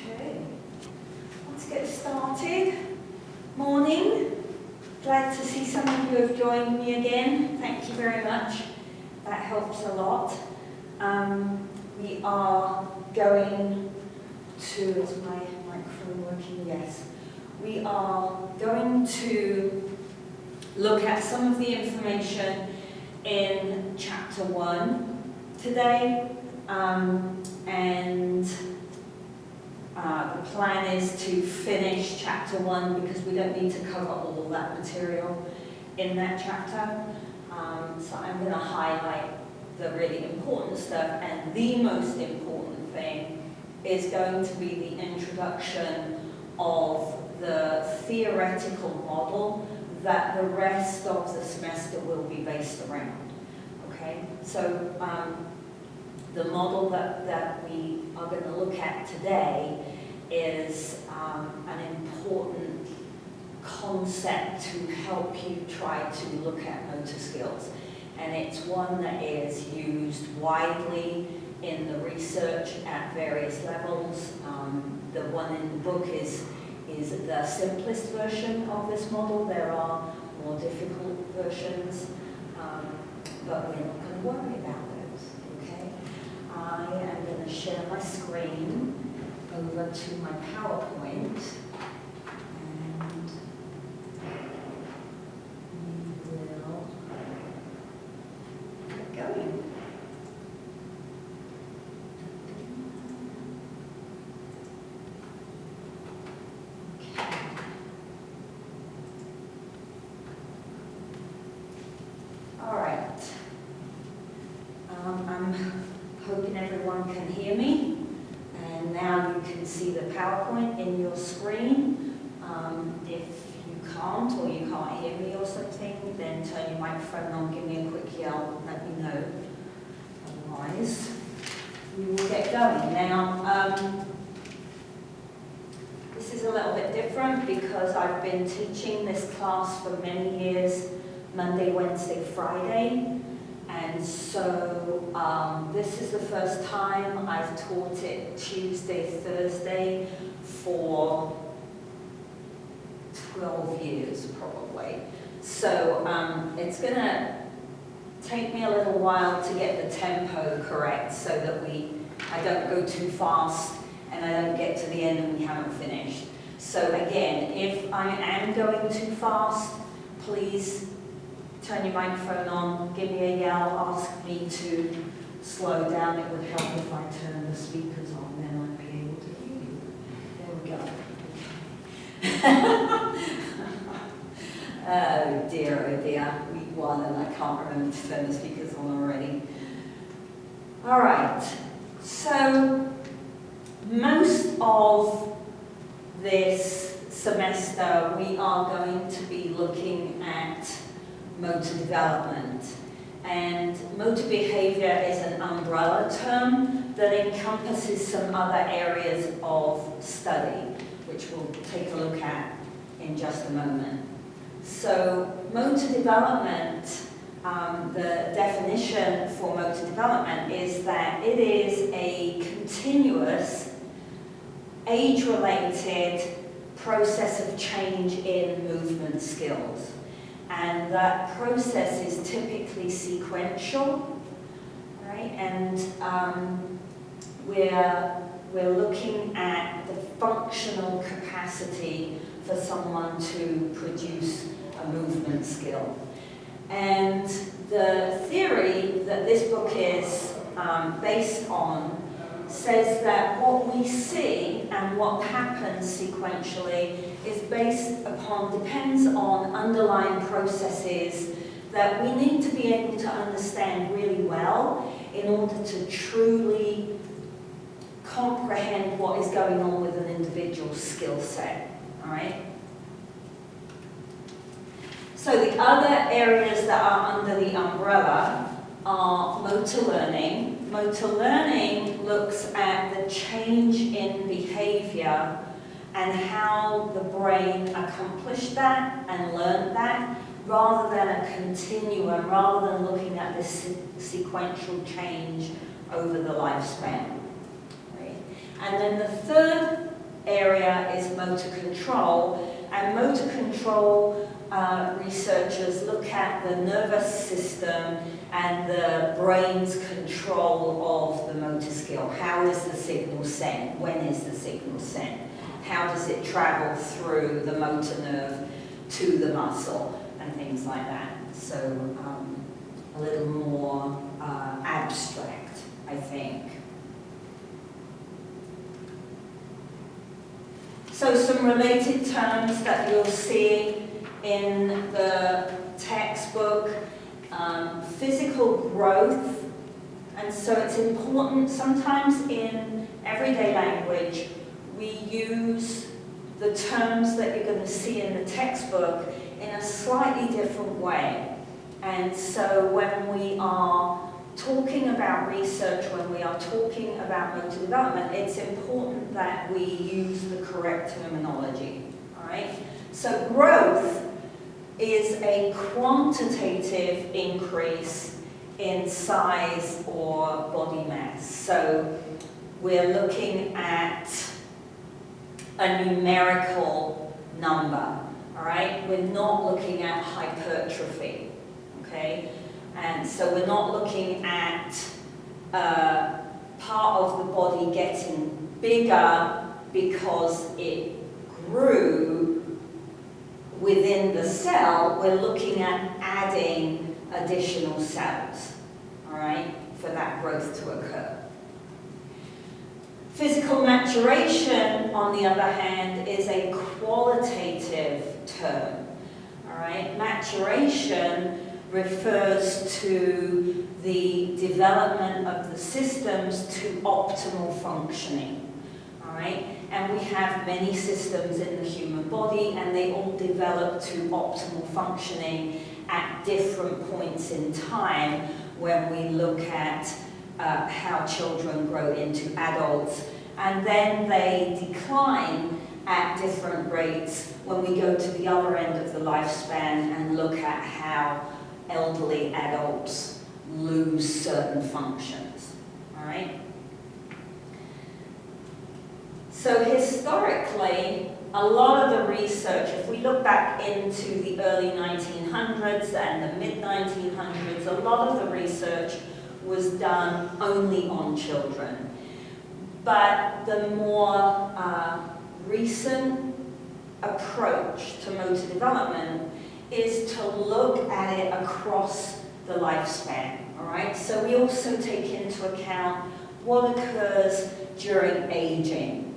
Okay, let's get started. Morning. Glad to see some of you have joined me again. Thank you very much. That helps a lot. We are going to, is my microphone working? Yes. We are going to look at some of the information in chapter 1 today, and the plan is to finish chapter 1 because we don't need to cover all that material in that chapter. So I'm going to highlight the really important stuff, and the most important thing is going to be the introduction of the theoretical model that the rest of the semester will be based around. Okay, so the model that we are going to look at today is an important concept to help you try to look at motor skills. And it's one that is used widely in the research at various levels. The one in the book is the simplest version of this model. There are more difficult versions, but we're not going to worry about those, okay? I am going to share my screen over to my PowerPoint, and we will get going. I'm hoping everyone can hear me, and now you can see the PowerPoint in your screen. If you can't, or you can't hear me or something, then turn your microphone on, give me a quick yell, let me know. Otherwise, we will get going. Now, this is a little bit different because I've been teaching this class for many years, Monday, Wednesday, Friday. And so this is the first time I've taught it Tuesday, Thursday for 12 years probably. So it's going to take me a little while to get the tempo correct so that I don't go too fast and I don't get to the end and we haven't finished. So again, if I am going too fast, please turn your microphone on, give me a yell, ask me to slow down. It would help if I turn the speakers on, then I'd be able to hear you. There we go. Oh dear, week 1 and I can't remember to turn the speakers on already. All right, so most of this semester we are going to be looking at motor development. And motor behavior is an umbrella term that encompasses some other areas of study, which we'll take a look at in just a moment. So motor development, the definition for motor development is that it is a continuous, age-related process of change in movement skills. And that process is typically sequential, right? And we're looking at the functional capacity for someone to produce a movement skill. And the theory that this book is based on says that what we see and what happens sequentially depends on underlying processes that we need to be able to understand really well in order to truly comprehend what is going on with an individual's skill set, all right? So the other areas that are under the umbrella are motor learning. Motor learning looks at the change in behavior and how the brain accomplished that and learned that, rather than a continuum, rather than looking at this sequential change over the lifespan. Right? And then the third area is motor control, and motor control researchers look at the nervous system and the brain's control of the motor skill. How is the signal sent? When is the signal sent? How does it travel through the motor nerve to the muscle and things like that? So a little more abstract, I think. So some related terms that you'll see in the textbook, physical growth, and so it's important, sometimes in everyday language, we use the terms that you're going to see in the textbook in a slightly different way. And so when we are talking about research, when we are talking about motor development, it's important that we use the correct terminology, all right? So growth is a quantitative increase in size or body mass. So we're looking at a numerical number, all right? We're not looking at hypertrophy, okay? And so we're not looking at part of the body getting bigger because it grew within the cell. We're looking at adding additional cells, all right, for that growth to occur. Physical maturation, on the other hand, is a qualitative term, all right? Maturation refers to the development of the systems to optimal functioning, all right? And we have many systems in the human body, and they all develop to optimal functioning at different points in time when we look at how children grow into adults, and then they decline at different rates when we go to the other end of the lifespan and look at how elderly adults lose certain functions, all right? So historically, a lot of the research, if we look back into the early 1900s and the mid-1900s, a lot of the research was done only on children. But the more recent approach to motor development is to look at it across the lifespan, all right? So we also take into account what occurs during aging,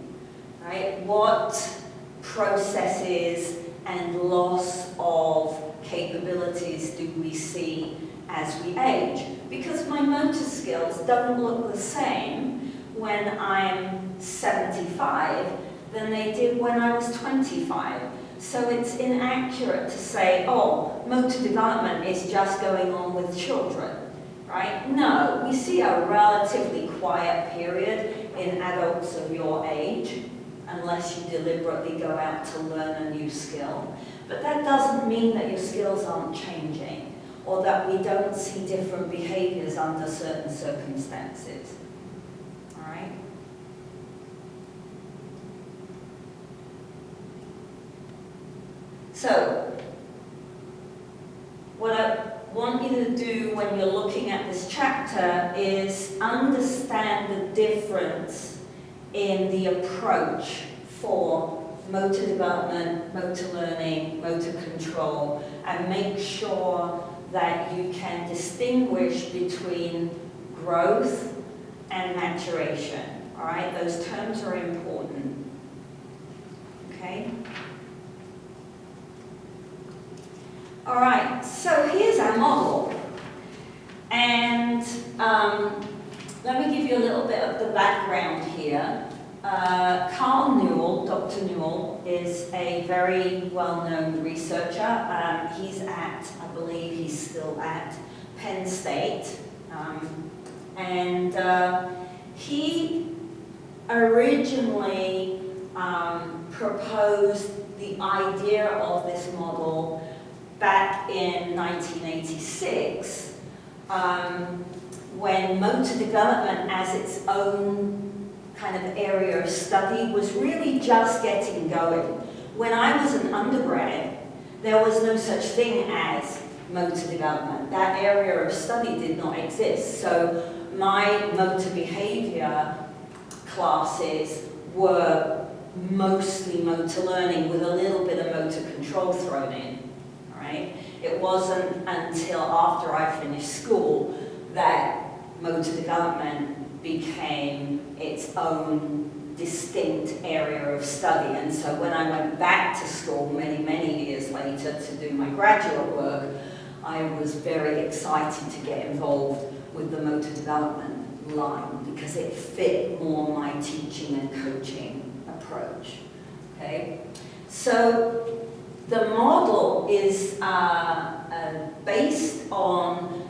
right? What processes and loss of capabilities do we see as we age? Because my motor skills don't look the same when I'm 75 than they did when I was 25. So it's inaccurate to say, oh, motor development is just going on with children, right? No, we see a relatively quiet period in adults of your age, unless you deliberately go out to learn a new skill. But that doesn't mean that your skills aren't changing, or that we don't see different behaviors under certain circumstances, all right? So, what I want you to do when you're looking at this chapter is understand the difference in the approach for motor development, motor learning, motor control, and make sure that you can distinguish between growth and maturation, all right? Those terms are important, okay? All right, so here's our model. And let me give you a little bit of the background here. Carl Newell, Dr. Newell, is a very well-known researcher. He's at, I believe he's still at Penn State. He originally proposed the idea of this model back in 1986, when motor development as its own kind of area of study was really just getting going. When I was an undergrad, there was no such thing as motor development. That area of study did not exist. So my motor behavior classes were mostly motor learning with a little bit of motor control thrown in, all right? It wasn't until after I finished school that motor development became its own distinct area of study. And so when I went back to school many years later to do my graduate work, I was very excited to get involved with the motor development line because it fit more my teaching and coaching approach. Okay? So the model is based on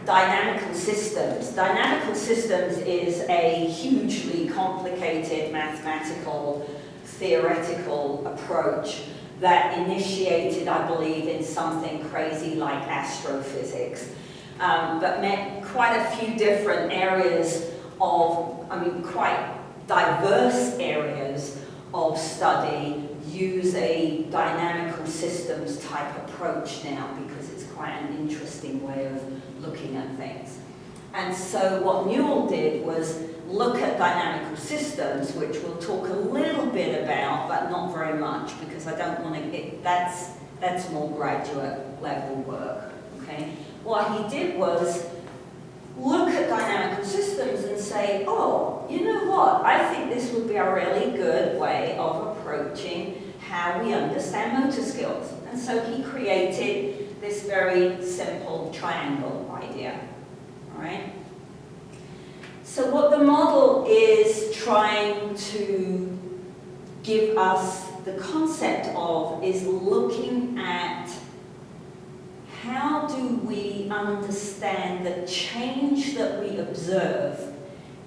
dynamical systems. Dynamical systems is a hugely complicated mathematical, theoretical approach that initiated, I believe, in something crazy like astrophysics, but met quite a few different areas of, quite diverse areas of study use a dynamical systems type approach now because it's quite an interesting way of looking at things. And so what Newell did was look at dynamical systems, which we'll talk a little bit about, but not very much because I don't want to get, that's more graduate level work, okay? What he did was look at dynamical systems and say, oh, you know what, I think this would be a really good way of approaching how we understand motor skills. And so he created this very simple triangle idea, all right? So what the model is trying to give us the concept of is looking at how do we understand the change that we observe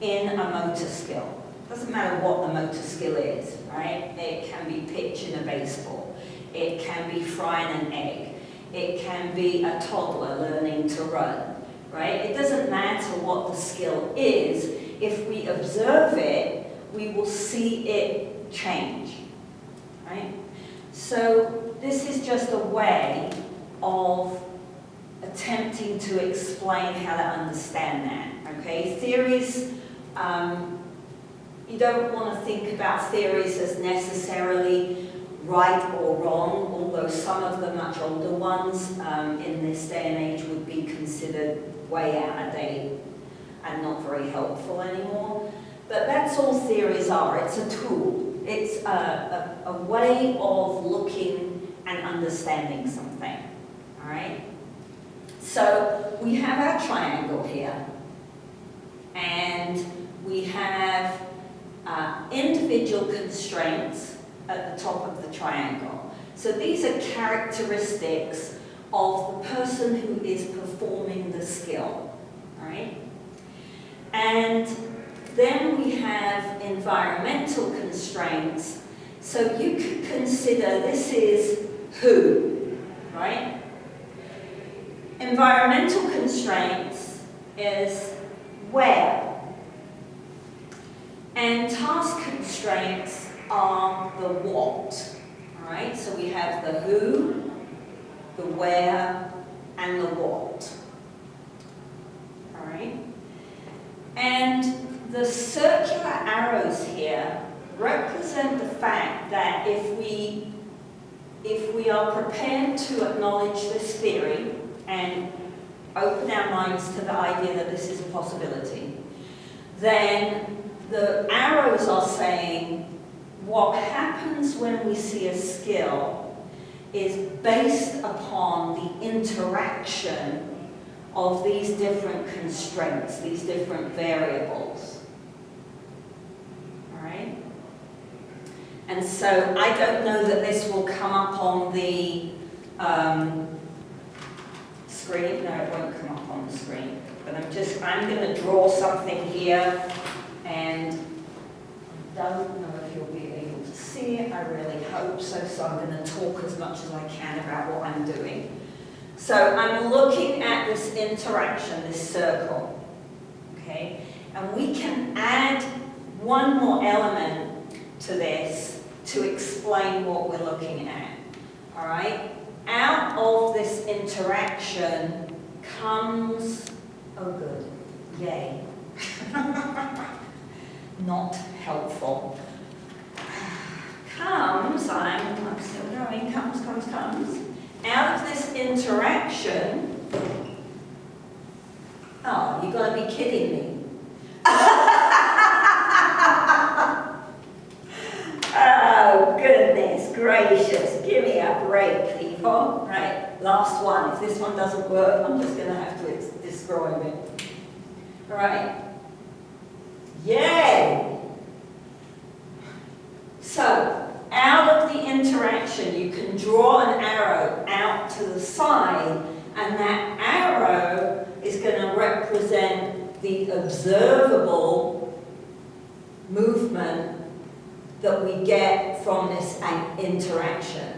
in a motor skill. Doesn't matter what the motor skill is, right? It can be pitch in a baseball. It can be frying an egg. It can be a toddler learning to run, right? It doesn't matter what the skill is. If we observe it, we will see it change, right? So this is just a way of attempting to explain how to understand that, okay? Theories, you don't want to think about theories as necessarily right or wrong, although some of the much older ones in this day and age would be considered way out of date and not very helpful anymore. But that's all theories are. It's a tool. It's a way of looking and understanding something, all right? So we have our triangle here, and we have individual constraints at the top of the triangle. So these are characteristics of the person who is performing the skill, all right? And then we have environmental constraints. So you could consider this is who, right? Environmental constraints is where. And task constraints are the what, all right? So we have the who, the where, and the what, all right? And the circular arrows here represent the fact that if we are prepared to acknowledge this theory and open our minds to the idea that this is a possibility, then the arrows are saying what happens when we see a skill is based upon the interaction of these different constraints, these different variables. All right? And so I don't know that this will come up on the screen. No, it won't come up on the screen. But I'm going to draw something here, and I don't know if you'll be able to see it. I really hope so. So I'm going to talk as much as I can about what I'm doing. So I'm looking at this interaction, this circle, okay? And we can add one more element to this to explain what we're looking at. All right? Out of this interaction comes, oh good, yay. Not helpful. I'm still going, comes. Out of this interaction, oh, you've got to be kidding me. Oh, goodness gracious. Give me a break, people. Right, last one. If this one doesn't work, I'm just going to have to destroy it. All right. Yay! So, out of the interaction, you can draw an arrow out to the side, and that arrow is going to represent the observable movement that we get from this interaction.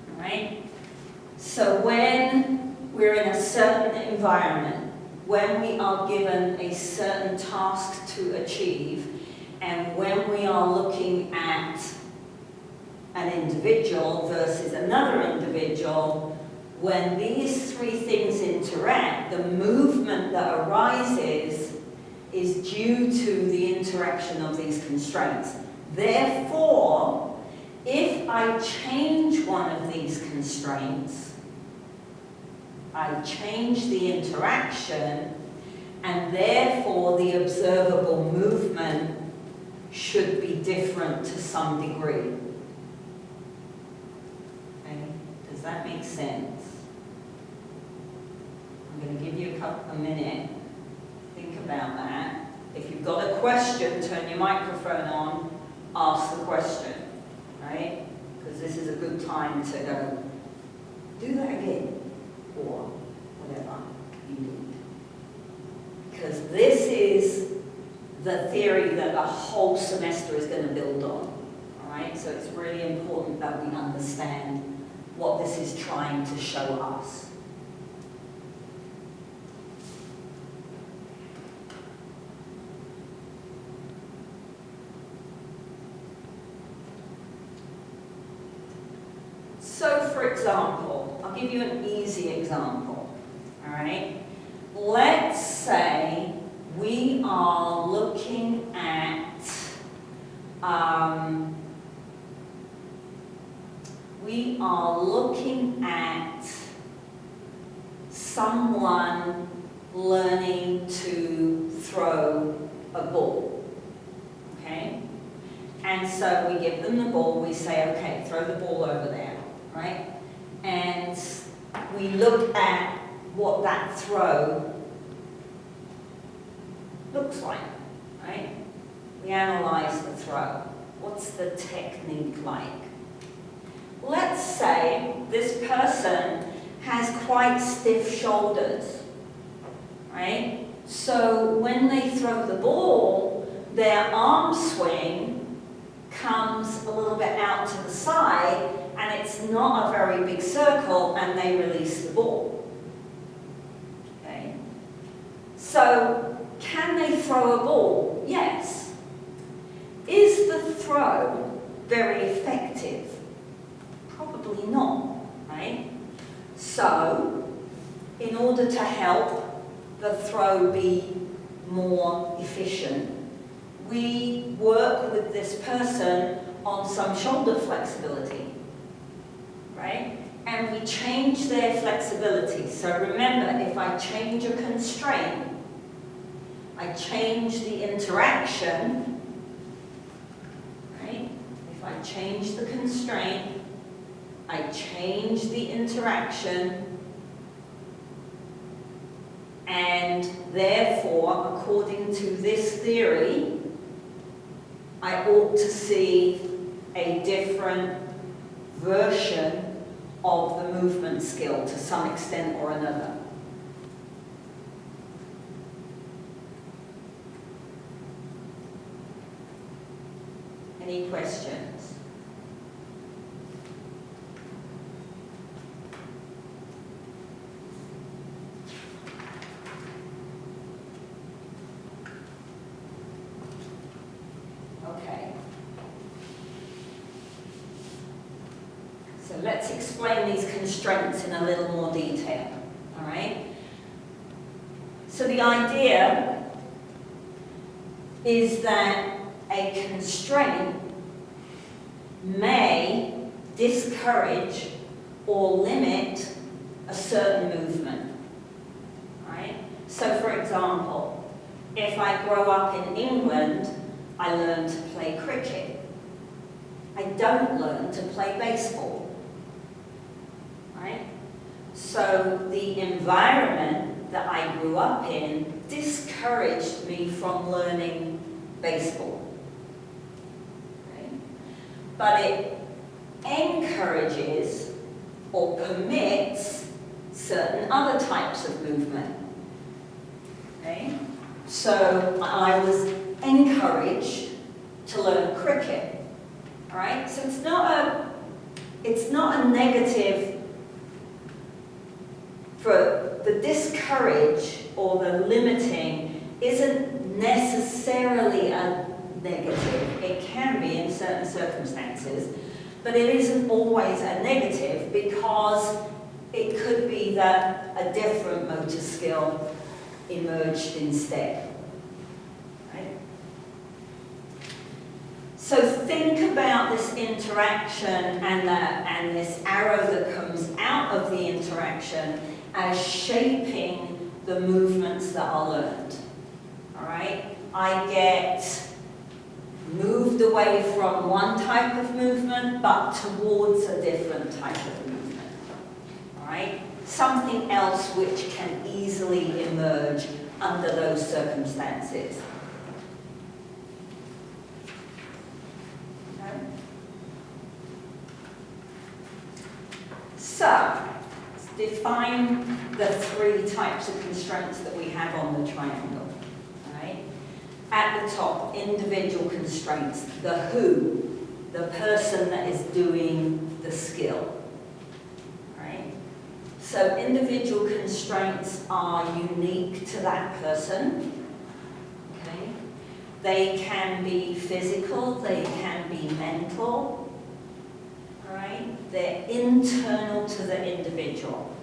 All right? So when we're in a certain environment, when we are given a certain task to achieve, and when we are looking at an individual versus another individual, when these three things interact, the movement that arises is due to the interaction of these constraints. Therefore, if I change one of these constraints, I change the interaction, and therefore the observable movement should be different to some degree. Okay? Does that make sense? I'm going to give you a minute. Think about that. If you've got a question, turn your microphone on, ask the question. Right? Because this is a good time to go, do that again, or whatever you need. Because this is the theory that the whole semester is going to build on. All right? So it's really important that we understand what this is trying to show us. So, for example, I'll give you an easy example, all right? Let's say we are looking at someone learning to throw a ball, okay? And so we give them the ball, we say, okay, throw the ball over there, right? And we look at what that throw looks like, right? We analyze the throw. What's the technique like? Let's say this person has quite stiff shoulders, right? So when they throw the ball, their arm swing comes a little bit out to the side, and it's not a very big circle, and they release the ball. Okay? So, can they throw a ball? Yes. Is the throw very effective? Probably not, right? So, in order to help the throw be more efficient, we work with this person on some shoulder flexibility, right? And we change their flexibility. So remember, if I change a constraint, I change the interaction, right? If I change the constraint, I change the interaction, and therefore, according to this theory, I ought to see a different version of the movement skill to some extent or another. Any questions? let's explain these constraints in a little more detail, all right? So the idea is that a constraint may discourage or limit a certain movement, right? So for example, if I grow up in England, I learn to play cricket. I don't learn to play baseball, right? So the environment that I grew up in discouraged me from learning baseball, right? But it encourages or permits certain other types of movement, okay? So I was encouraged to learn cricket, all right? So it's not a negative for the discourage or the limiting isn't necessarily a negative. It can be in certain circumstances, but it isn't always a negative because it could be that a different motor skill emerged instead. Right? So think about this interaction and this arrow that comes out of the interaction as shaping the movements that are learned. All right? I get moved away from one type of movement, but towards a different type of movement. All right? Something else which can easily emerge under those circumstances. Okay? So, let's define the three types of constraints that we have on the triangle. At the top, individual constraints, the who, the person that is doing the skill. Right? So individual constraints are unique to that person. Okay? They can be physical, they can be mental. Right? They're internal to the individual.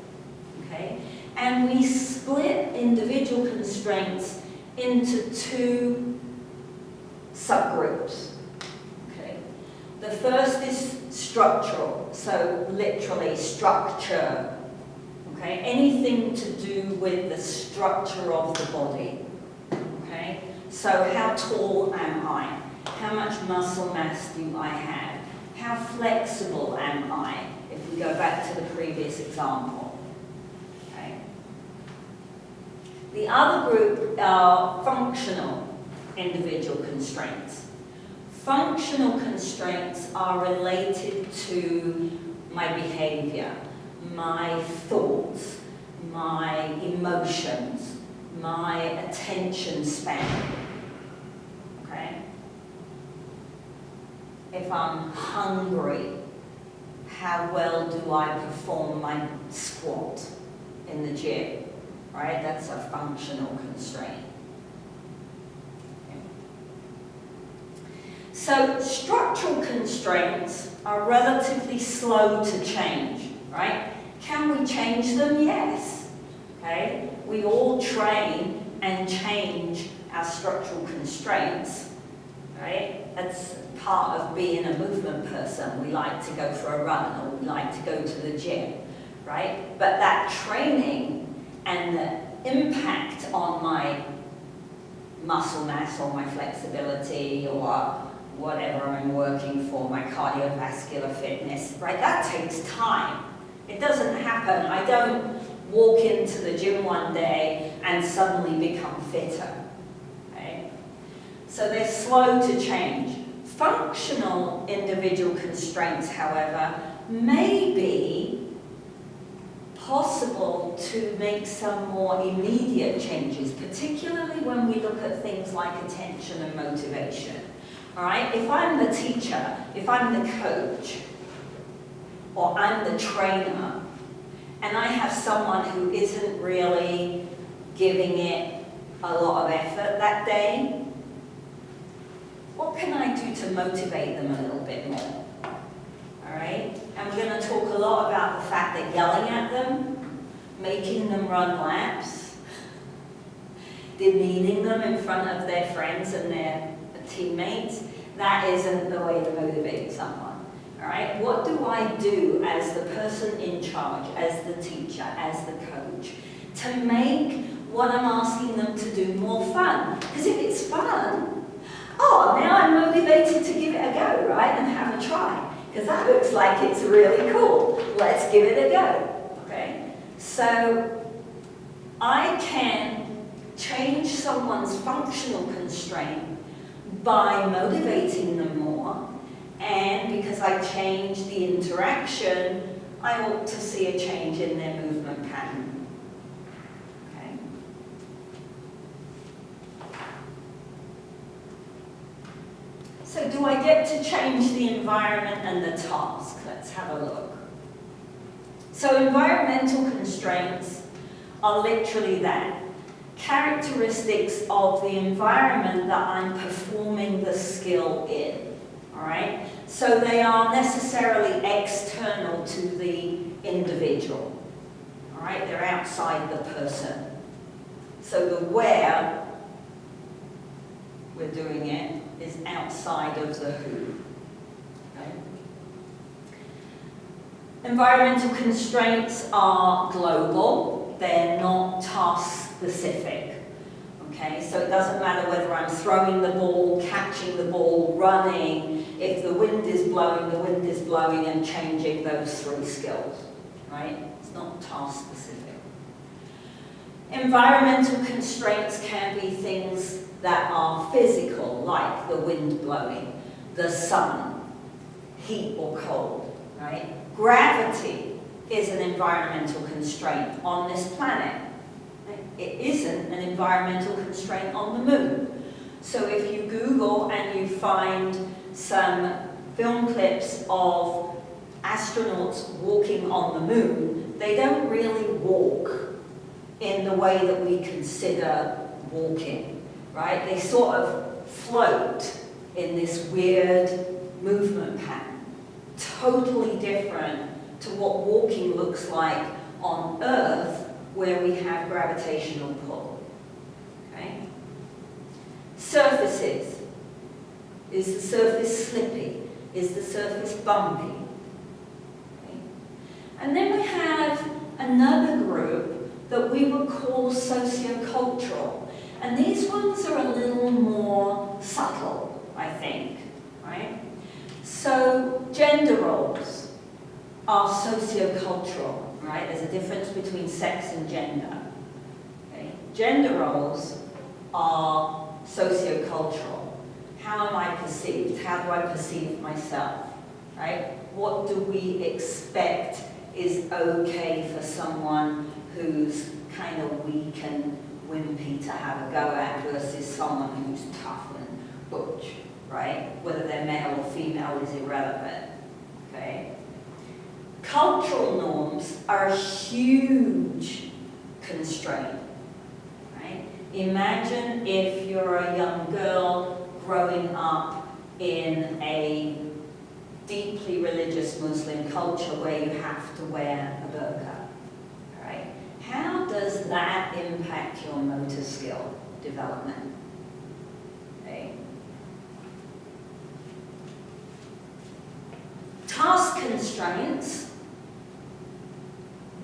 Okay? And we split individual constraints into two subgroups. Okay. The first is structural, so literally structure. Okay, anything to do with the structure of the body. Okay, so how tall am I? How much muscle mass do I have? How flexible am I? If we go back to the previous example. The other group are functional individual constraints. Functional constraints are related to my behavior, my thoughts, my emotions, my attention span. Okay? If I'm hungry, how well do I perform my squat in the gym? Right, that's a functional constraint. Okay. So structural constraints are relatively slow to change, right? Can we change them? Yes. Okay, we all train and change our structural constraints, right? That's part of being a movement person. We like to go for a run or we like to go to the gym, right? But that training and the impact on my muscle mass or my flexibility or whatever I'm working for, my cardiovascular fitness, right? That takes time. It doesn't happen. I don't walk into the gym one day and suddenly become fitter, right? So they're slow to change. Functional individual constraints, however, may be possible to make some more immediate changes, particularly when we look at things like attention and motivation. All right, if I'm the teacher, if I'm the coach, or I'm the trainer, and I have someone who isn't really giving it a lot of effort that day, what can I do to motivate them a little bit more? All all right? And we're going to talk a lot about the fact that yelling at them, making them run laps, demeaning them in front of their friends and their teammates, that isn't the way to motivate someone, all right? What do I do as the person in charge, as the teacher, as the coach, to make what I'm asking them to do more fun? Because if it's fun, oh, now I'm motivated to give it a go, right, and have a try. Because that looks like it's really cool. Let's give it a go, okay? So I can change someone's functional constraint by motivating them more, and because I change the interaction, I ought to see a change in their movement pattern. Okay? So do I get to change the environment and the task? Let's have a look. So environmental constraints are literally that. Characteristics of the environment that I'm performing the skill in, all right? So they are necessarily external to the individual, all right? They're outside the person. So the where we're doing it is outside of the who, okay? Environmental constraints are global. They're not task-specific, okay? So it doesn't matter whether I'm throwing the ball, catching the ball, running. If the wind is blowing and changing those three skills, right? It's not task-specific. Environmental constraints can be things that are physical, like the wind blowing, the sun, heat or cold, right? Gravity is an environmental constraint on this planet. It isn't an environmental constraint on the moon. So if you Google and you find some film clips of astronauts walking on the moon, they don't really walk in the way that we consider walking, right? They sort of float in this weird movement pattern, totally different to what walking looks like on Earth, where we have gravitational pull, okay? Surfaces. Is the surface slippy? Is the surface bumpy? Okay. And then we have another group that we would call sociocultural. And these ones are a little more subtle, I think, right? So gender roles are sociocultural, right? There's a difference between sex and gender. Okay? Gender roles are sociocultural. How am I perceived? How do I perceive myself? Right? What do we expect is okay for someone who's kind of weak and wimpy to have a go at versus someone who's tough and butch, right? Whether they're male or female is irrelevant. Okay? Cultural norms are a huge constraint, right? Imagine if you're a young girl growing up in a deeply religious Muslim culture where you have to wear a burqa, right? How does that impact your motor skill development? Okay. Task constraints,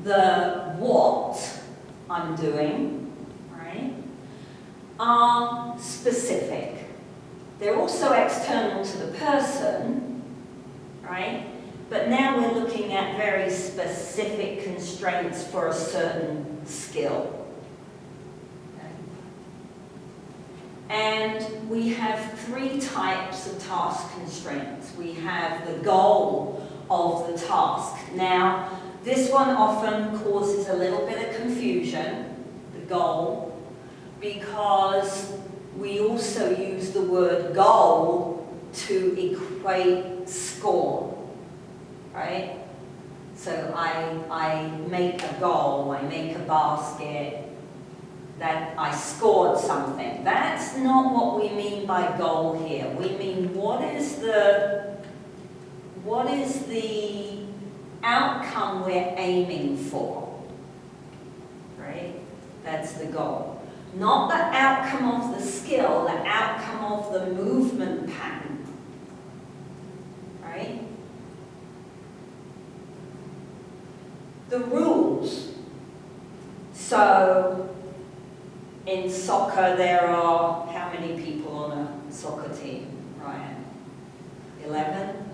the what I'm doing, right, are specific. They're also external to the person, right? But now we're looking at very specific constraints for a certain skill. Okay. And we have three types of task constraints. We have the goal of the task. Now, this one often causes a little bit of confusion, the goal, because we also use the word goal to equate score, right? So I make a goal, I make a basket, that I scored something. That's not what we mean by goal here. We mean what What is the outcome we're aiming for? Right? That's the goal. Not the outcome of the skill, the outcome of the movement pattern. Right? The rules. So, in soccer there are how many people on a soccer team, Ryan? 11?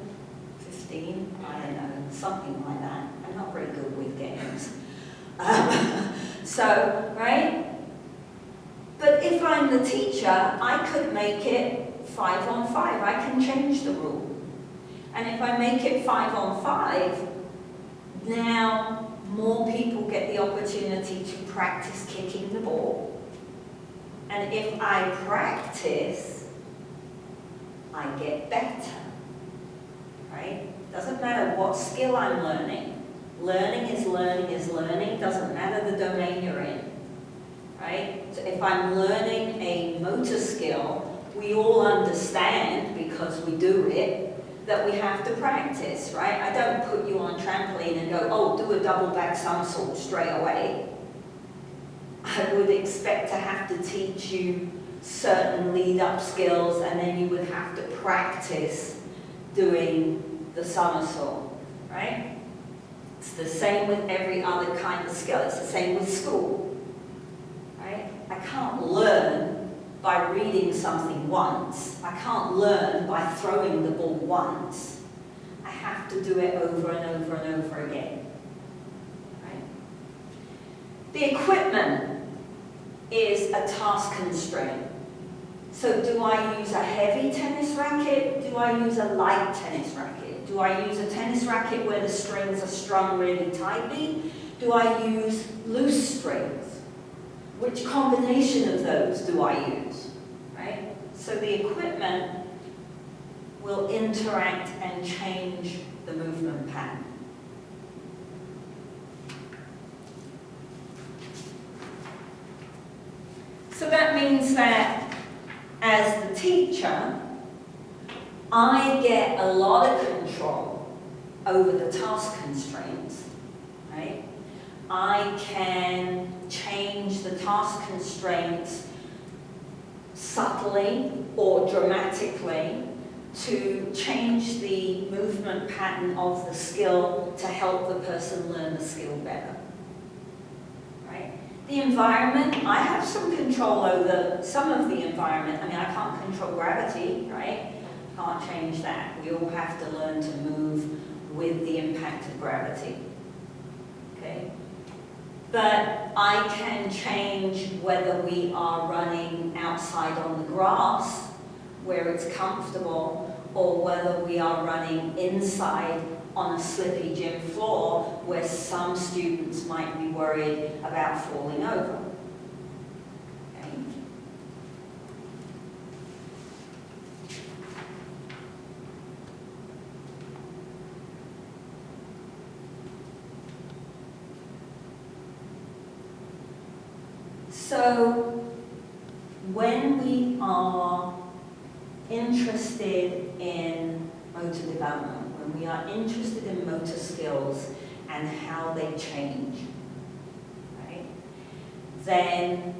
15? I don't know, something like that. I'm not very good with games. So, right? But if I'm the teacher, I could make it 5 on 5. I can change the rule. And if I make it 5 on 5, now more people get the opportunity to practice kicking the ball. And if I practice, I get better. Right? Doesn't matter what skill I'm learning. Learning is learning is learning. Doesn't matter the domain you're in. Right? So if I'm learning a motor skill, we all understand, because we do it, that we have to practice, right? I don't put you on a trampoline and go, oh, do a double back somersault straight away. I would expect to have to teach you certain lead-up skills, and then you would have to practice doing the somersault, right? It's the same with every other kind of skill. It's the same with school, right? I can't learn by reading something once. I can't learn by throwing the ball once. I have to do it over and over and over again. Right? The equipment is a task constraint. So do I use a heavy tennis racket? Do I use a light tennis racket? Do I use a tennis racket where the strings are strung really tightly? Do I use loose strings? Which combination of those do I use, right? So the equipment will interact and change the movement pattern. So that means that as the teacher, I get a lot of control over the task constraints, right? I can change the task constraints subtly or dramatically to change the movement pattern of the skill to help the person learn the skill better. Right? The environment, I have some control over some of the environment. I mean, I can't control gravity, right? Can't change that. We all have to learn to move with the impact of gravity. Okay? But I can change whether we are running outside on the grass, where it's comfortable, or whether we are running inside on a slippy gym floor, where some students might be worried about falling over. Okay. So, when we are interested in motor development, when we are interested in motor skills and how they change, right, then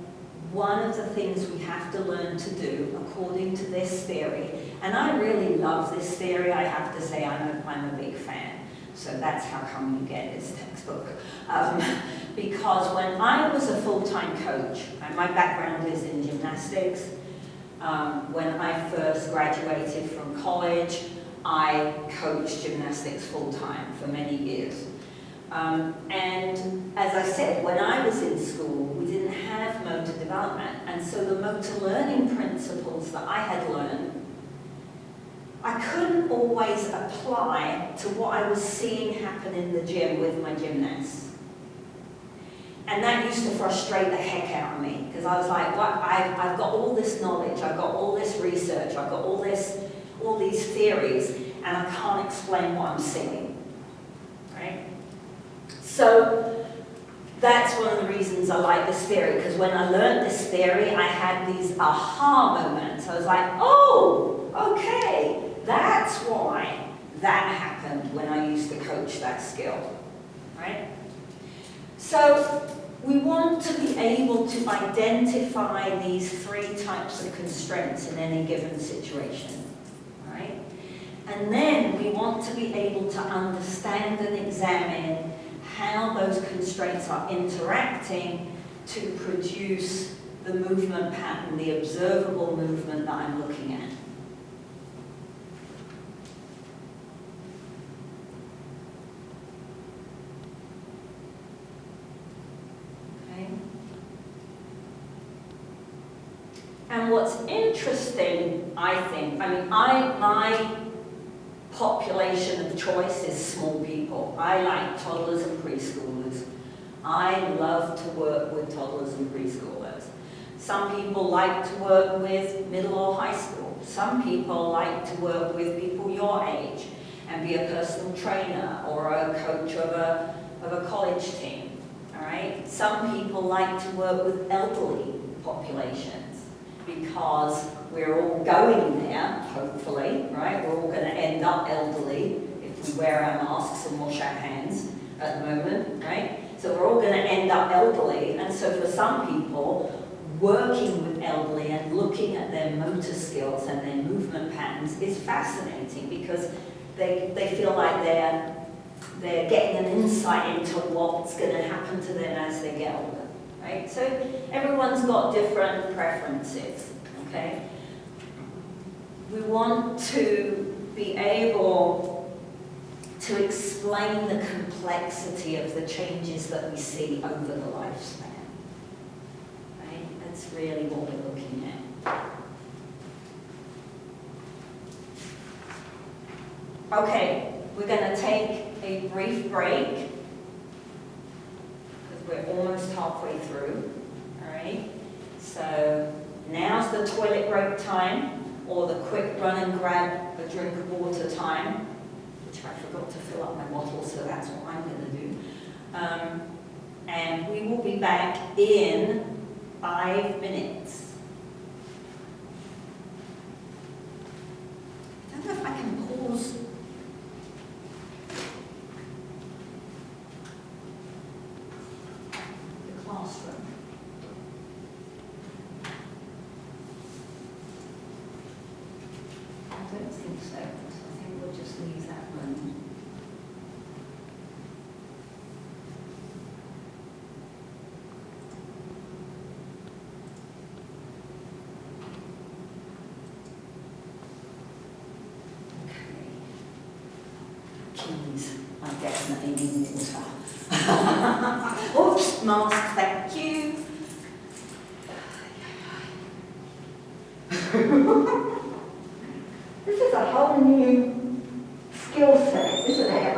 one of the things we have to learn to do, according to this theory, and I really love this theory, I have to say I'm a big fan. So that's how come you get this textbook. Because when I was a full-time coach, and my background is in gymnastics, when I first graduated from college, I coached gymnastics full-time for many years. And as I said, when I was in school, we didn't have motor development. And so the motor learning principles that I had learned, I couldn't always apply to what I was seeing happen in the gym with my gymnasts. And that used to frustrate the heck out of me, because I was like, what? I've got all this knowledge, I've got all this research, I've got all these theories, and I can't explain what I'm seeing, right? So that's one of the reasons I like this theory, because when I learned this theory, I had these aha moments. I was like, oh, okay, that's why that happened when I used to coach that skill, right? So we want to be able to identify these 3 types of constraints in any given situation, right? And then we want to be able to understand and examine how those constraints are interacting to produce the movement pattern, the observable movement that I'm looking at. Okay. And what's interesting, I think, my population of choice is small people. I like toddlers and preschoolers. I love to work with toddlers and preschoolers. Some people like to work with middle or high school. Some people like to work with people your age and be a personal trainer or a coach of a college team. All right? Some people like to work with elderly populations because we're all going there, hopefully, right? We're all going to end up elderly if we wear our masks and wash our hands at the moment, right? So we're all going to end up elderly, and so for some people, working with elderly and looking at their motor skills and their movement patterns is fascinating because they feel like they're getting an insight into what's going to happen to them as they get older, right? So everyone's got different preferences, okay? We want to be able to explain the complexity of the changes that we see over the lifespan. Right? That's really what we're looking at. Okay, we're going to take a brief break because we're almost halfway through. All right? So now's the toilet break time, or the quick run and grab a drink of water time, which I forgot to fill up my bottle, so that's what I'm going to do. And we will be back in 5 minutes. I don't know if I can pause. The classroom. I don't think so. I think we'll just leave that room. Keys. I definitely need water. Oops, mask, thank you. This is a whole new skill set, isn't it?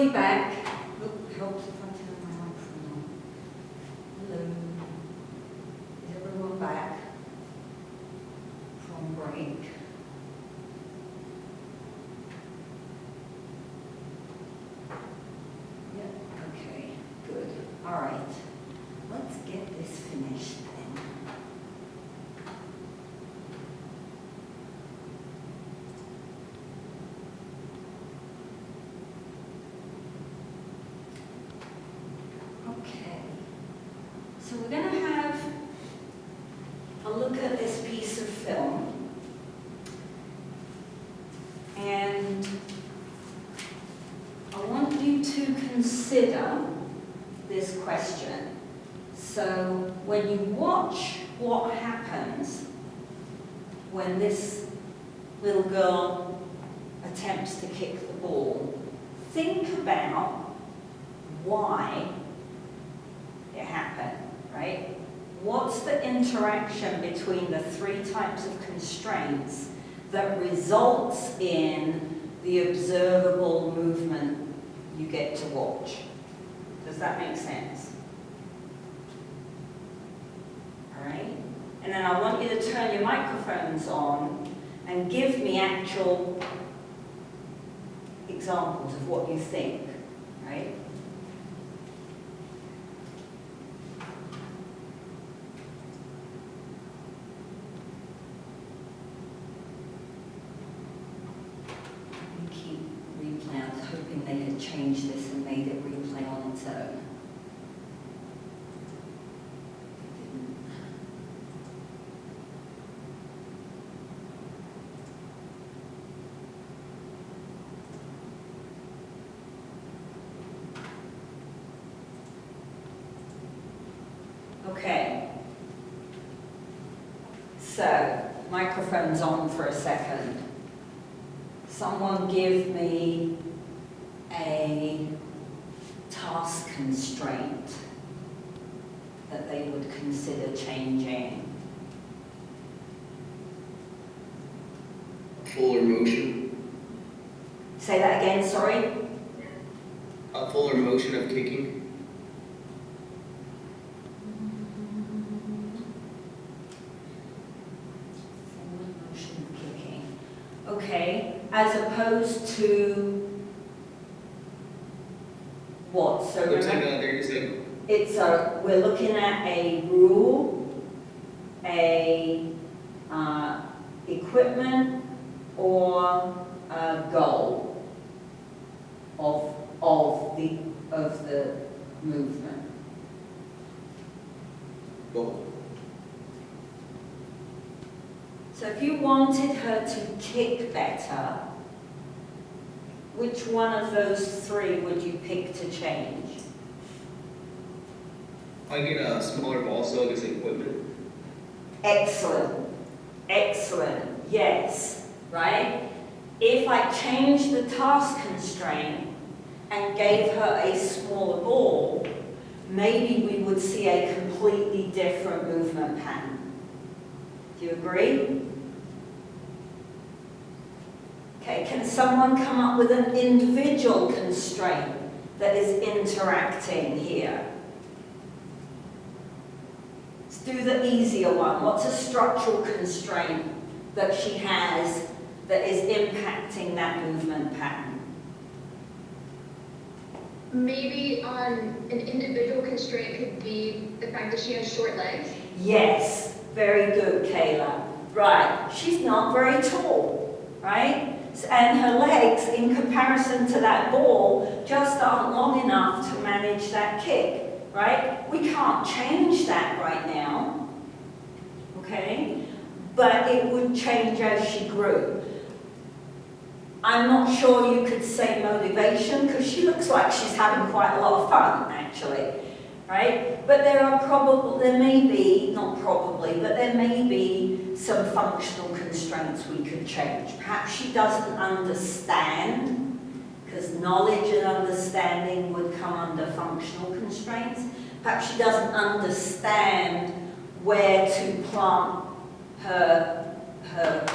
everybody back? Look, helps if I turn my microphone on. Hello. Is everyone back from break? Yep, okay, good. All right, let's get this finished then. Okay, so we're going to have a look at this piece of film, and I want you to consider this question. So when you watch what happens when this little girl attempts to kick the ball, think about why it happened, right? What's the interaction between the three types of constraints that results in the observable movement you get to watch? Does that make sense? All right? And then I want you to turn your microphones on and give me actual examples of what you think, right? Keep replay. I was hoping they had changed this and made it replay on its own. Okay, so microphone's on for a second. Someone give me a task constraint that they would consider changing. Fuller motion. Say that again, sorry? A fuller motion of kicking. Okay, as opposed to what? So Looks like remember, they're just like it's we're looking at a rule, a equipment, or a goal of the movement. goal. So if you wanted her to kick better, which one of those three would you pick to change? I get a smaller ball, so I guess equipment. Excellent. Excellent. Yes. Right? If I changed the task constraint and gave her a smaller ball, maybe we would see a completely different movement pattern. Do you agree? Okay, can someone come up with an individual constraint that is interacting here? Let's do the easier one. What's a structural constraint that she has that is impacting that movement pattern? Maybe an individual constraint could be the fact that she has short legs. Yes, very good, Kayla. Right, she's not very tall, right? And her legs, in comparison to that ball, just aren't long enough to manage that kick, right? We can't change that right now, okay? But it would change as she grew. I'm not sure you could say motivation, because she looks like she's having quite a lot of fun, actually, right? But there may be some functional constraints we could change. Perhaps she doesn't understand, because knowledge and understanding would come under functional constraints. Perhaps she doesn't understand where to plant her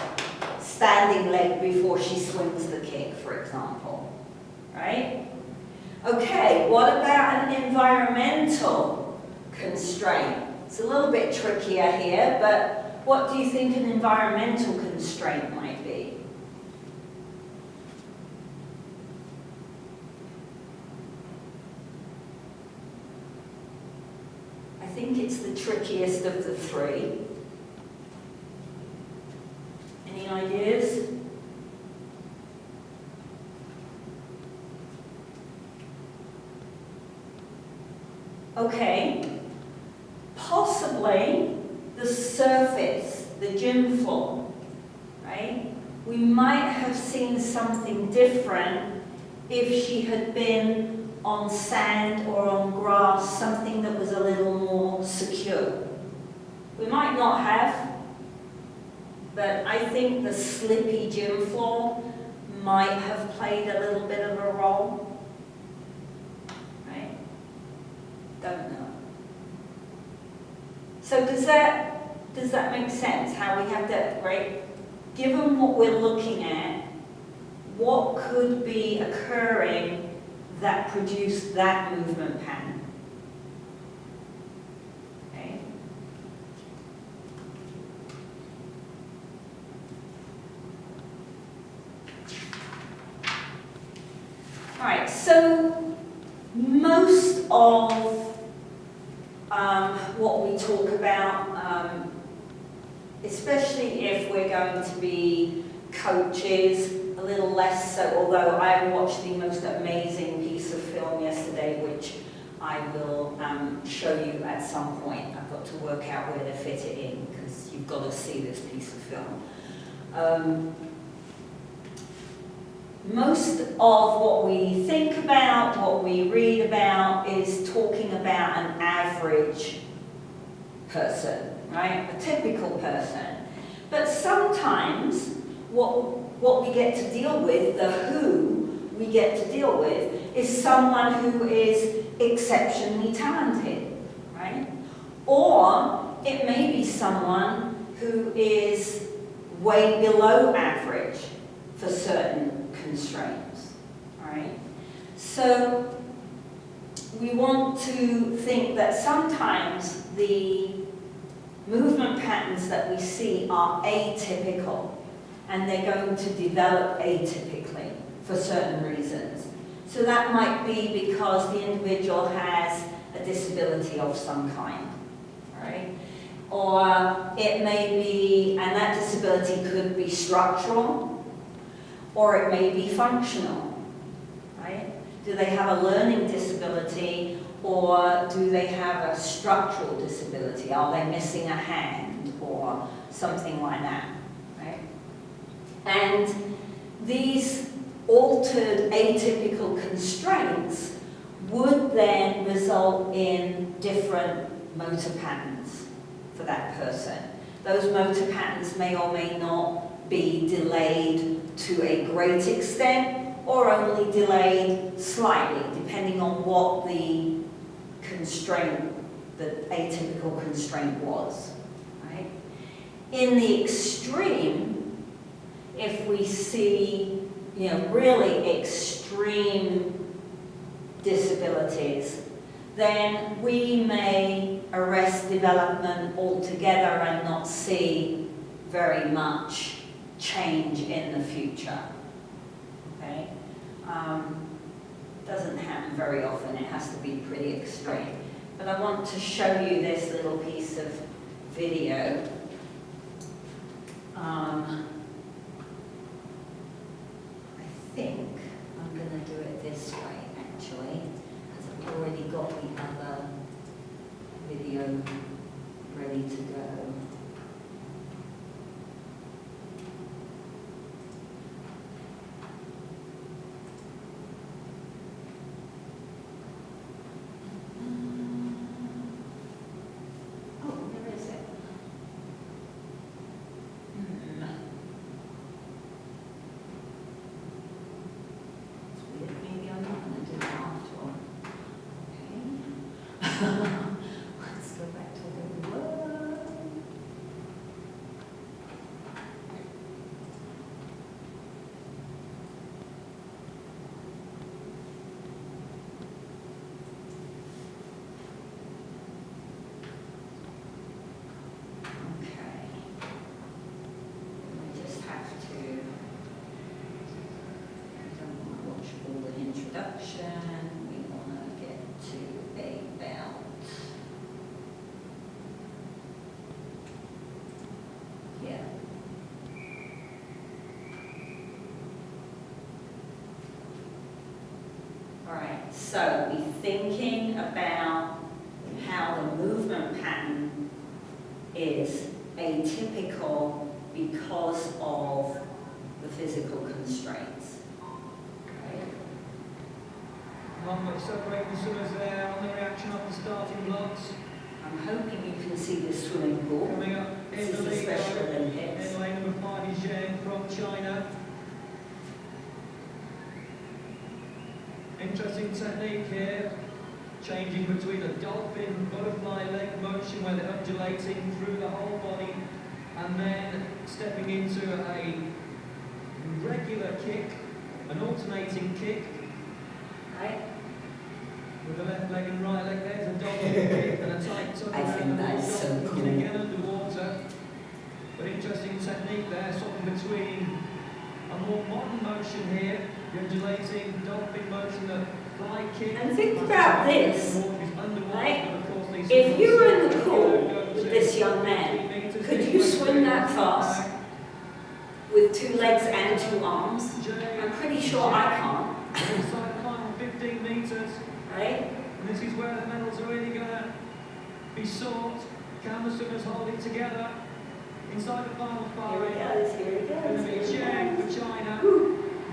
standing leg before she swings the kick, for example, right? Okay, what about an environmental constraint? It's a little bit trickier here, but what do you think an environmental constraint might be? I think it's the trickiest of the three. Any ideas? Okay, possibly the surface, the gym floor, right? We might have seen something different if she had been on sand or on grass, something that was a little more secure. We might not have, but I think the slippy gym floor might have played a little bit of a role. Don't know. So does that make sense? How we have that, right? Given what we're looking at, what could be occurring that produced that movement pattern? Okay. All right, so most of what we talk about, especially if we're going to be coaches, a little less so, although I watched the most amazing piece of film yesterday, which I will show you at some point. I've got to work out where to fit it in, because you've got to see this piece of film. Most of what we think about, what we read about, is talking about an average person, right? A typical person. But sometimes what we get to deal with, the who we get to deal with, is someone who is exceptionally talented, right? Or it may be someone who is way below average for certain constraints, right? So we want to think that sometimes the movement patterns that we see are atypical, and they're going to develop atypically for certain reasons. So that might be because the individual has a disability of some kind, right? Or it may be, and that disability could be structural, or it may be functional, right? Do they have a learning disability, or do they have a structural disability? Are they missing a hand, or something like that, right? And these altered atypical constraints would then result in different motor patterns for that person. Those motor patterns may or may not be delayed to a great extent, or only delayed slightly, depending on what the constraint, the atypical constraint was, right? In the extreme, if we see, really extreme disabilities, then we may arrest development altogether and not see very much change in the future. Okay? Doesn't happen very often. It has to be pretty extreme. But I want to show you this little piece of video. I think I'm going to do it this way, actually, because I've already got the other video ready to go. Let's go back to where we were. So be thinking about how the movement pattern is atypical because of the physical constraints. Okay. Not much separating the swimmers there on the reaction of the starting blocks. I'm hoping you can see the swimming pool. Coming up This in is the the lead, Special Olympics. in lane number 5 is Zheng from China. Interesting technique here, changing between a dolphin butterfly leg motion where they're undulating through the whole body, and then stepping into a regular kick, an alternating kick. Right? With the left leg and right leg, there's a dolphin kick and a tight tuck I around think the that is so dolphin cool. kick again underwater. But interesting technique there, swapping between a more modern motion here, the undulating dolphin motion, the fly kick. And think about this, Underwater, right? but of course these If you were in the swimmers pool go with to this young man, 15 meters, could this you way swim that straight fast back. with 2 legs and 2 arms? Jay, I'm pretty sure I can't, inside the final 15 meters. right? And this is where the medals are really going to be sought. Can the swimmers hold it together? Inside the final Here he five, goes, here he it's goes, going to be here he Jay goes. for China.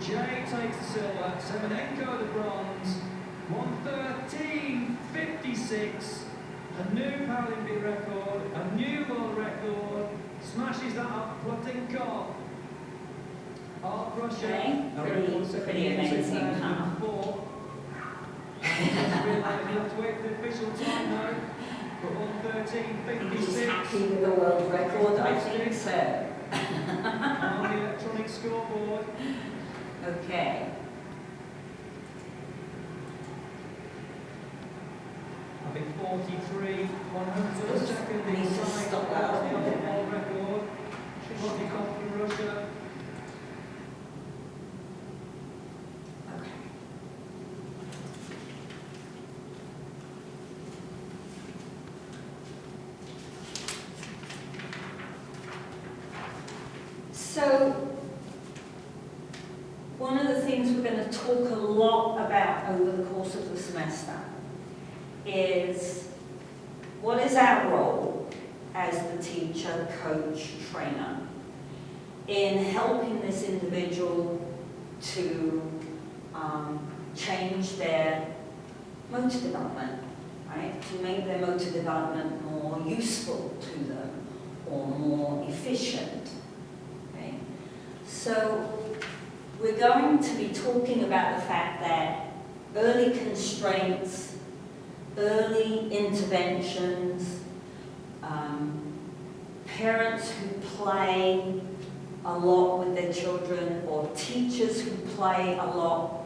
Jay takes the silver, Semenenko the bronze, 1:13.56, a new Paralympic record, a new world record, smashes that up, Plotnikov. Art Russia, Okay, pretty amazing, huh? 2004. Just realised you have to wait for the official time though, but I think he's 1:13.56 happy with the world record, I think so. on the electronic scoreboard. Okay. I think 43, 100 Oops, second I need to inside stop the that. old world record. Plotnikov from Russia. Okay. So, one of the things we're going to talk a lot about over the course of the semester is what is our role as the teacher, coach, trainer in helping this individual to change their motor development, right? To make their motor development more useful to them or more efficient. Okay? So we're going to be talking about the fact that early constraints, early interventions, parents who play a lot with their children, or teachers who play a lot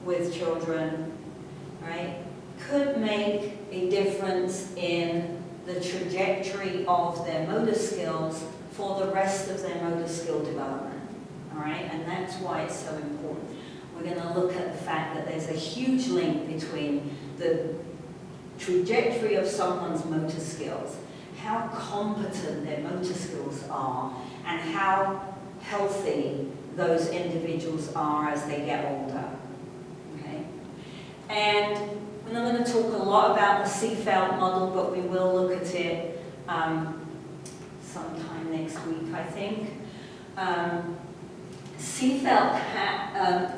with children, right, could make a difference in the trajectory of their motor skills for the rest of their motor skill development, all right? And that's why it's so important. We're going to look at the fact that there's a huge link between the trajectory of someone's motor skills, how competent their motor skills are, and how healthy those individuals are as they get older, okay? And we're not going to talk a lot about the Seefeld model, but we will look at it sometime next week, I think. Seefeld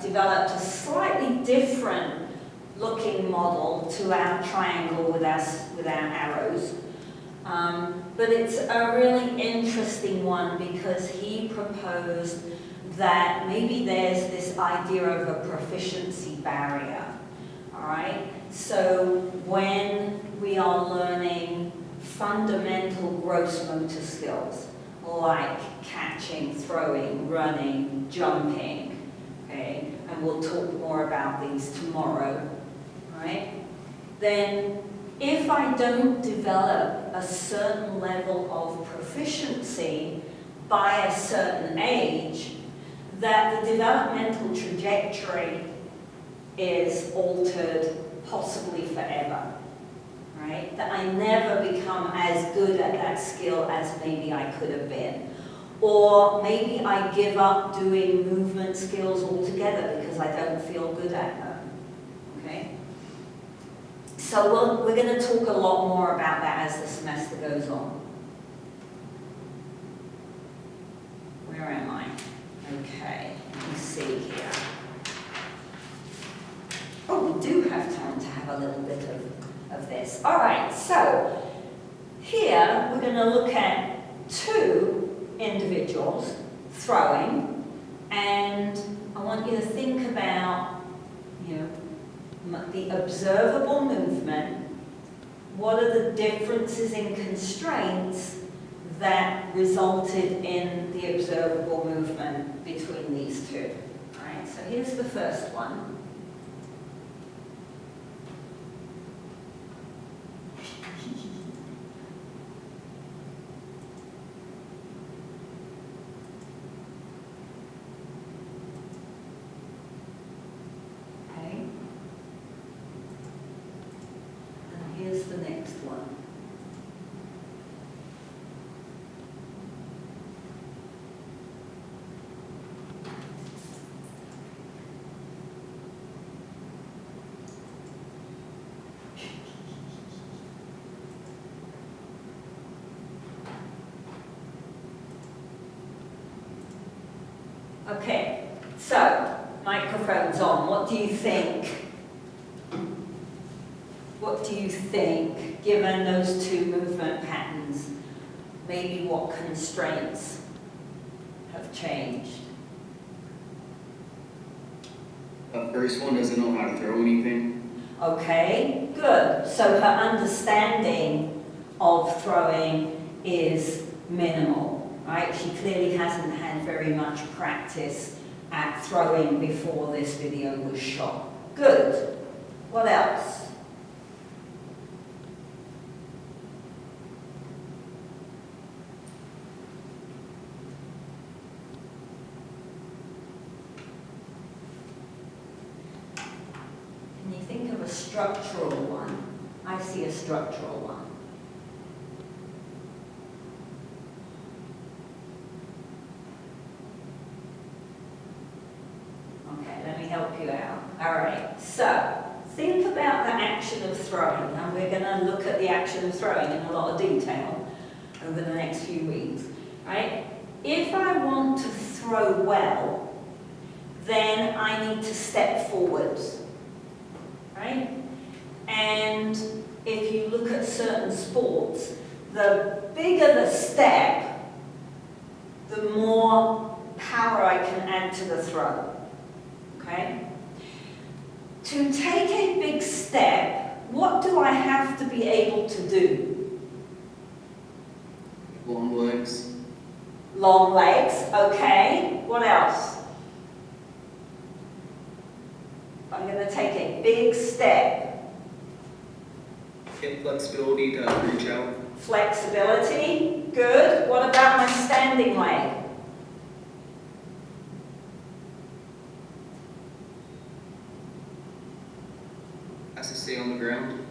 developed a slightly different looking model to our triangle with our arrows. But it's a really interesting one because he proposed that maybe there's this idea of a proficiency barrier, all right? So when we are learning fundamental gross motor skills, like catching, throwing, running, jumping, okay? And we'll talk more about these tomorrow, right? Then if I don't develop a certain level of proficiency by a certain age, that the developmental trajectory is altered possibly forever, right? That I never become as good at that skill as maybe I could have been. Or maybe I give up doing movement skills altogether because I don't feel good at them, okay? So we're going to talk a lot more about that as the semester goes on. Where am I? Okay, let me see here. Oh, we do have time to have a little bit of this. All right, so here we're going to look at two individuals throwing, and I want you to think about, the observable movement. What are the differences in constraints that resulted in the observable movement between these two? All right, so here's the first one. Okay. And here's the next one. Okay, so microphone's on. What do you think? What do you think, given those two movement patterns, maybe what constraints have changed? The first one doesn't know how to throw anything. Okay, good. So her understanding of throwing is minimal, right? She clearly hasn't had very much practice at throwing before this video was shot. Good. What else? Can you think of a structural one? I see a structural one. Okay, let me help you out. All right, so think about the action of throwing, and we're going to look at the action of throwing in a lot of detail over the next few weeks, right? If I want to throw well, then I need to step forwards, right? And if you look at certain sports, the bigger the step, the more power I can add to the throw, okay? To take a big step, what do I have to be able to do? Long legs. Long legs, okay. What else? I'm going to take a big step. Hip flexibility to reach out. Flexibility, good. What about my standing leg? Has to stay on the ground.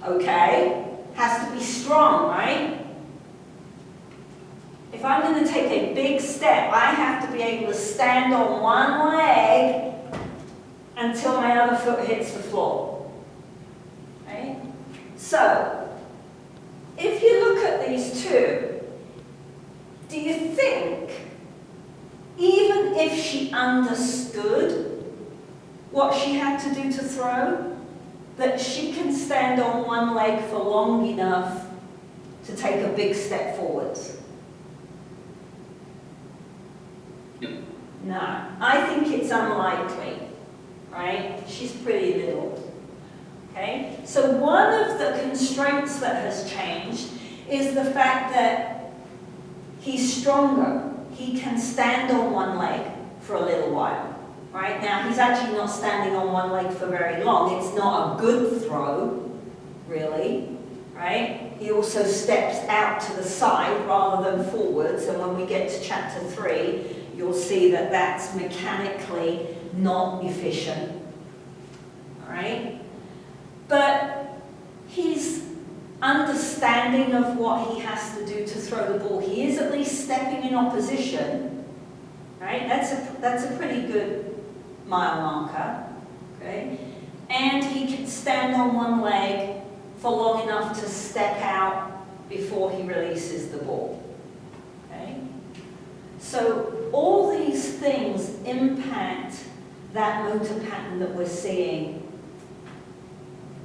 Okay, has to be strong, right? If I'm going to take a big step, I have to be able to stand on one leg until my other foot hits the floor. Right? So, if you look at these two, do you think, even if she understood what she had to do to throw, that she can stand on one leg for long enough to take a big step forwards? No. No, I think it's unlikely, right? She's pretty little, okay? So one of the constraints that has changed is the fact that he's stronger. He can stand on one leg for a little while, right? Now, he's actually not standing on one leg for very long. It's not a good throw, really, right? He also steps out to the side rather than forwards, and when we get to chapter 3, you'll see that that's mechanically not efficient, all right? But his understanding of what he has to do to throw the ball, he is at least stepping in opposition, right? That's a pretty good mile marker, okay? and he can stand on one leg for long enough to step out before he releases the ball. Okay? So all these things impact that motor pattern that we're seeing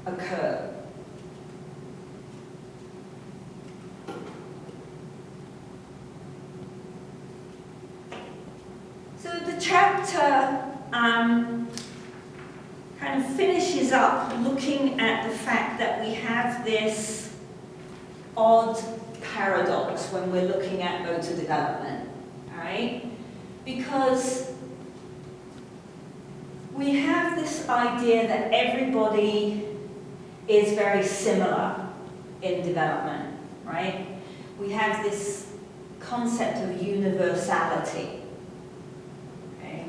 occur. So the chapter kind of finishes up looking at the fact that we have this odd paradox when we're looking at motor development, all right? Because we have this idea that everybody is very similar in development, right? We have this concept of universality. Okay?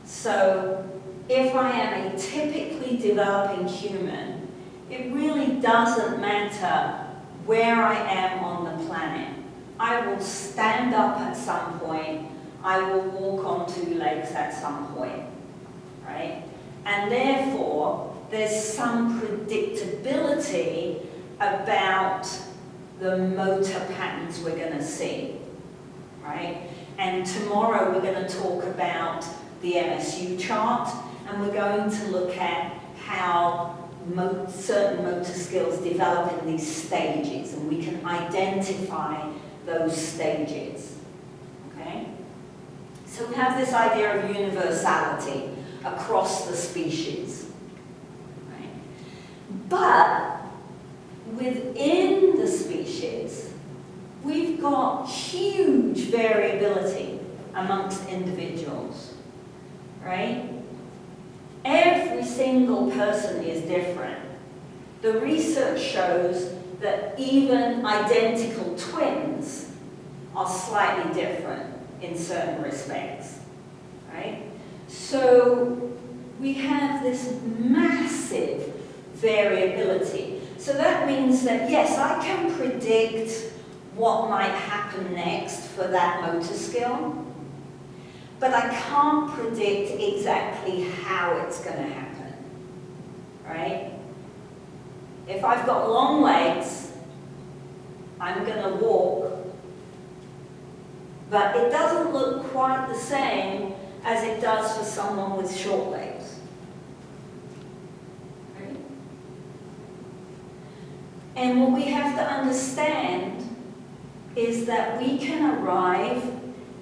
So if I am a typically developing human, it really doesn't matter where I am on the planet. I will stand up at some point, I will walk on two legs at some point, right? And therefore, there's some predictability about the motor patterns we're going to see, right? And tomorrow we're going to talk about the MSU chart, and we're going to look at how certain motor skills develop in these stages, and we can identify those stages, okay? So we have this idea of universality across the species, right? But within the species, we've got huge variability amongst individuals, right? Every single person is different. The research shows that even identical twins are slightly different in certain respects, right? So we have this massive variability. So that means that, yes, I can predict what might happen next for that motor skill, but I can't predict exactly how it's going to happen, right? If I've got long legs, I'm going to walk, but it doesn't look quite the same as it does for someone with short legs, right? And what we have to understand is that we can arrive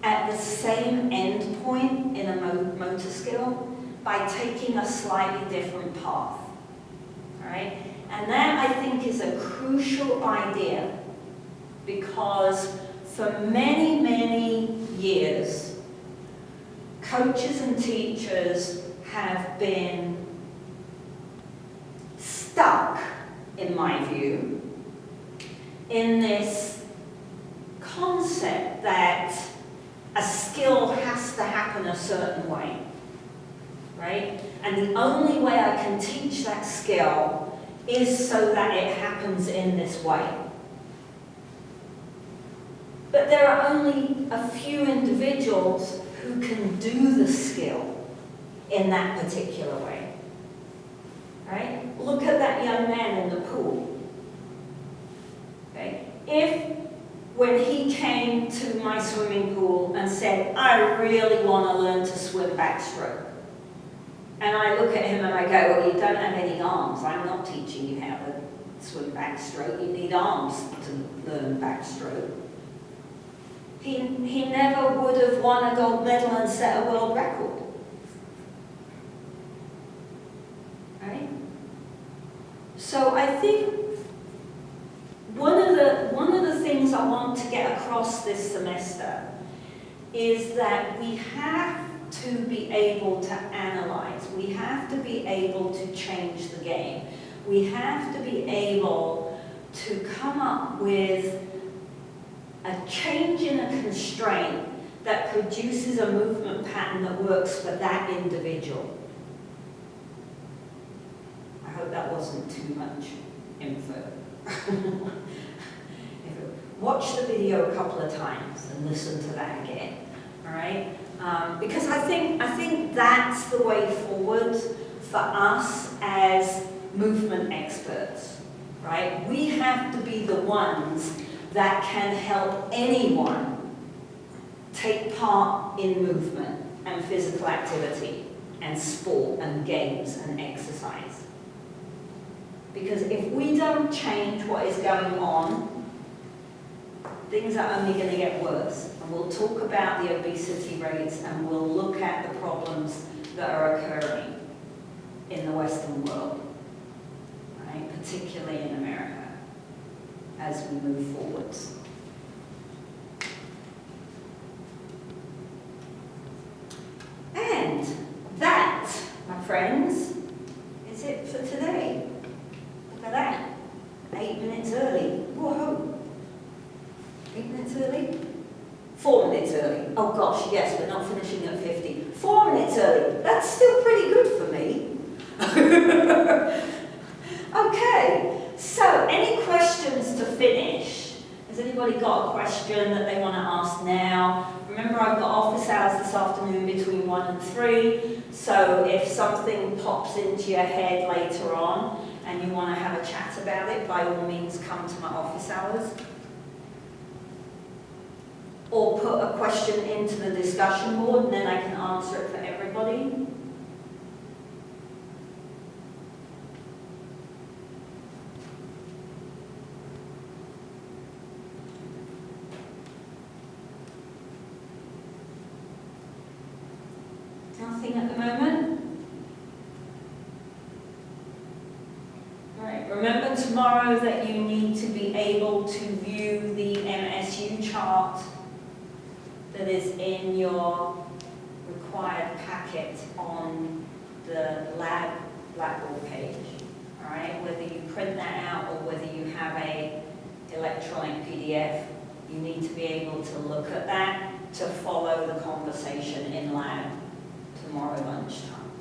at the same end point in a motor skill by taking a slightly different path, all right? And that, I think, is a crucial idea, because for many, many years, coaches and teachers have been stuck, in my view, in this concept that a skill has to happen a certain way, right? And the only way I can teach that skill is so that it happens in this way. But there are only a few individuals who can do the skill in that particular way, right? Look at that young man in the pool, okay? If when he came to my swimming pool and said, I really want to learn to swim backstroke, and I look at him and I go, well, you don't have any arms. I'm not teaching you how to swim backstroke. You need arms to learn backstroke. He never would have won a gold medal and set a world record. Right? So I think one of the things I want to get across this semester is that we have to be able to analyze. We have to be able to change the game. We have to be able to come up with a change in a constraint that produces a movement pattern that works for that individual. I hope that wasn't too much info. Watch the video a couple of times and listen to that again, all right? Because I think that's the way forward for us as movement experts, right? We have to be the ones that can help anyone take part in movement and physical activity and sport and games and exercise. Because if we don't change what is going on, things are only going to get worse. And we'll talk about the obesity rates and we'll look at the problems that are occurring in the Western world, right? Particularly in America, as we move forwards. And that, my friends, is it for today. Look at that. 8 minutes early. Whoa. 8 minutes early? 4 minutes early. Oh gosh, yes, we're not finishing at 50. 4 minutes early. That's still pretty good for me. Okay, so any questions to finish? Has anybody got a question that they want to ask now? Remember, I've got office hours this afternoon between 1 and 3, so if something pops into your head later on and you want to have a chat about it, by all means come to my office hours. Or put a question into the discussion board and then I can answer it for everybody. Nothing at the moment? All right, remember tomorrow that you need to be able to view the MSU chart that is in your required packet on the lab Blackboard page. All right, whether you print that out or whether you have a electronic PDF, you need to be able to look at that to follow the conversation in lab tomorrow lunchtime.